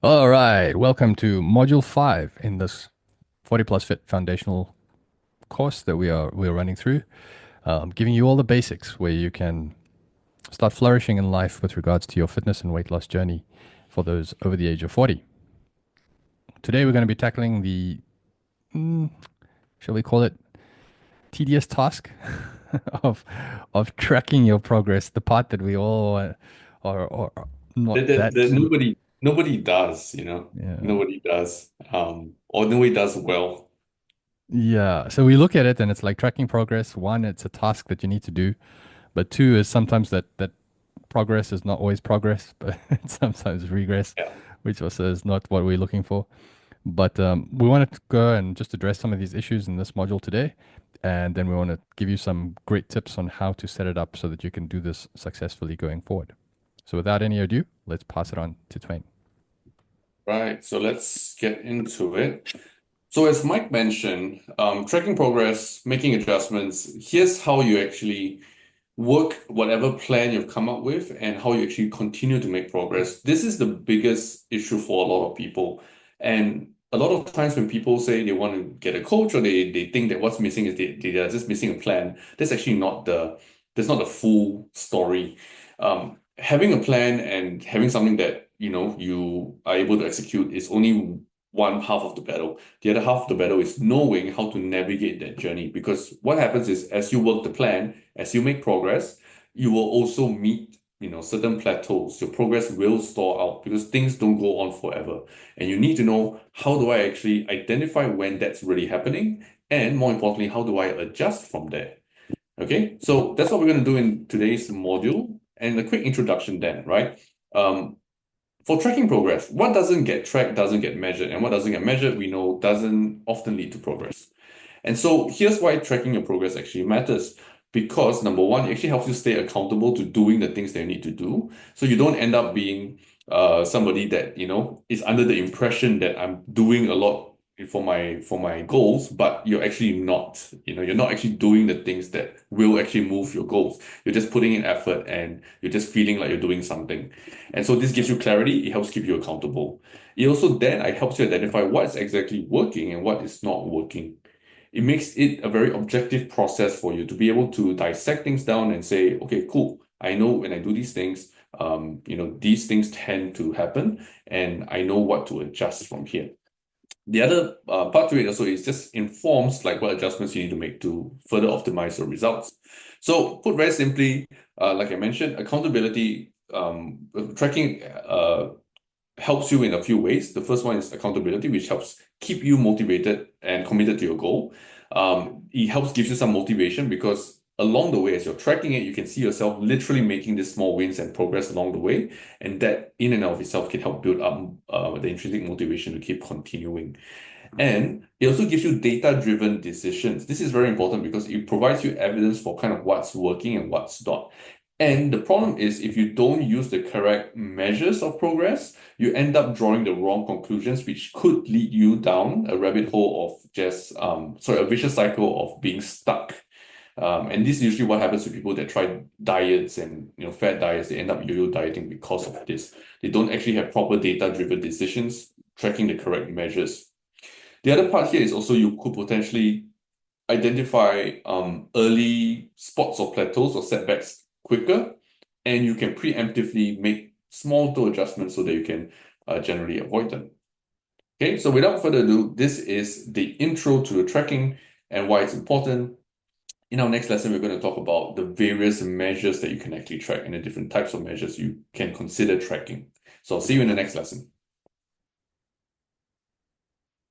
All right, welcome to Module 5 in this 40 Plus Fit foundational course that we're running through, giving you all the basics where you can start flourishing in life with regards to your fitness and weight loss journey for those over the age of 40. Today we're going to be tackling the, shall we call it, tedious task of of tracking your progress, the part that we all are not that That keen. nobody does, Yeah. nobody does, or nobody does well. Yeah, so we look at it and it's like tracking progress. One, it's a task that you need to do. But two is sometimes that progress is not always progress, but it's sometimes regress, Yeah. which also is not what we're looking for. But we wanted to go and just address some of these issues in this module today. And then we want to give you some great tips on how to set it up so that you can do this successfully going forward. So without any ado, let's pass it on to Twain. Right. So let's get into it. So as Mike mentioned, tracking progress, making adjustments, here's how you actually work whatever plan you've come up with and how you actually continue to make progress. This is the biggest issue for a lot of people. And a lot of times when people say they want to get a coach or they think that what's missing is they are just missing a plan, that's not the full story. Having a plan and having something that you are able to execute is only one half of the battle. The other half of the battle is knowing how to navigate that journey. Because what happens is as you work the plan, as you make progress, you will also meet, certain plateaus. Your progress will stall out because things don't go on forever. And you need to know, how do I actually identify when that's really happening? And more importantly, how do I adjust from there? Okay, so that's what we're going to do in today's module. And a quick introduction then, right? Um, for tracking progress, what doesn't get tracked doesn't get measured, and what doesn't get measured, we know, doesn't often lead to progress. And so here's why tracking your progress actually matters. Because number one, it actually helps you stay accountable to doing the things that you need to do. So you don't end up being somebody that, is under the impression that I'm doing a lot for my goals, but you're actually not. You're not actually doing the things that will actually move your goals. You're just putting in effort and you're just feeling like you're doing something. And so this gives you clarity, it helps keep you accountable. It also then helps you identify what's exactly working and what is not working. It makes it a very objective process for you to be able to dissect things down and say, okay, cool. I know when I do these things, these things tend to happen, and I know what to adjust from here. The other part to it also is just informs like what adjustments you need to make to further optimize your results. So, put very simply, like I mentioned, accountability, tracking helps you in a few ways. The first one is accountability, which helps keep you motivated and committed to your goal. It helps gives you some motivation because along the way, as you're tracking it, you can see yourself literally making these small wins and progress along the way. And that in and of itself can help build up the intrinsic motivation to keep continuing. And it also gives you data-driven decisions. This is very important because it provides you evidence for kind of what's working and what's not. And the problem is if you don't use the correct measures of progress, you end up drawing the wrong conclusions, which could lead you down a rabbit hole of just, a vicious cycle of being stuck. And this is usually what happens to people that try diets and fad diets. They end up yo-yo dieting because of this. They don't actually have proper data-driven decisions, tracking the correct measures. The other part here is also you could potentially identify early spots or plateaus or setbacks quicker, and you can preemptively make small toe adjustments so that you can generally avoid them. Okay, so without further ado, this is the intro to the tracking and why it's important. In our next lesson, we're going to talk about the various measures that you can actually track and the different types of measures you can consider tracking. So I'll see you in the next lesson.